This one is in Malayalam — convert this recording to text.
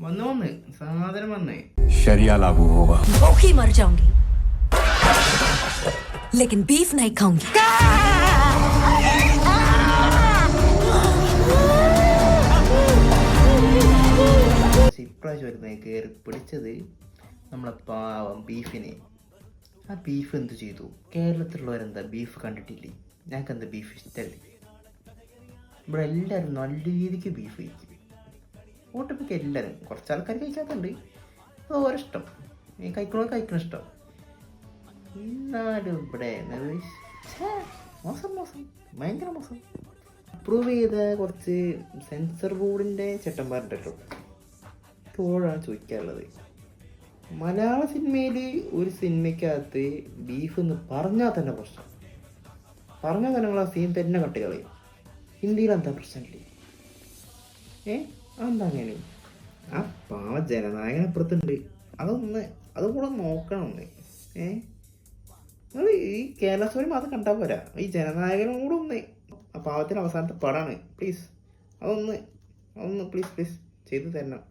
വന്ന് വന്ന് സാധനം വന്നേ शरिया लागू होगा। भूखी मर जाऊंगी लेकिन बीफ नहीं खाऊंगी। ഇപ്രാവശ്യം വരുന്നത് കയറി പിടിച്ചത് നമ്മളെ പാവം ബീഫിനെ. ആ ബീഫ് എന്ത് ചെയ്തു? കേരളത്തിലുള്ളവരെന്താ ബീഫ് കണ്ടിട്ടില്ലേ? ഞങ്ങൾക്ക് എന്താ ബീഫ് ഇഷ്ടമല്ലേ? ഇവിടെ എല്ലാവരും നല്ല രീതിക്ക് ബീഫ് കഴിക്കും. ഒട്ടുമിക്ക എല്ലാവരും, കുറച്ച് ആൾക്കാർ കഴിക്കാത്തുണ്ട്, അത് ഓരോ ഇഷ്ടം, കഴിക്കണ ഇഷ്ടം. എന്നാലും ഇവിടെ മോശം ഭയങ്കര മോശം. അപ്രൂവ് ചെയ്ത കുറച്ച് സെൻസർ ബോർഡിൻ്റെ ചേട്ടന്മാരുണ്ടല്ലോ. ഇപ്പോഴാണ് ചോദിക്കാനുള്ളത്, മലയാള സിനിമയിൽ ഒരു സിനിമയ്ക്കകത്ത് ബീഫ് എന്ന് പറഞ്ഞാൽ തന്നെ പ്രശ്നം, പറഞ്ഞാൽ തന്നെ നിങ്ങൾ ആ സീൻ തന്നെ കട്ട് കളയും. ഹിന്ദിയിൽ എന്താ പ്രശ്നമില്ലേ? അതെന്താ അങ്ങനെ? ആ പാവ ജനനായകനപ്പുറത്തുണ്ട്, അതും കൂടെ നോക്കണം ഒന്ന്. നിങ്ങൾ ഈ കേരള സ്റ്റോറി മാത്രം കണ്ടാൽ പോരാ, ഈ ജനനായകനും കൂടെ ഒന്ന്. ആ പാവത്തിന് അവസാനത്തെ പടമാണ്, പ്ലീസ് അതൊന്ന് പ്ലീസ് ചെയ്തു തരണം.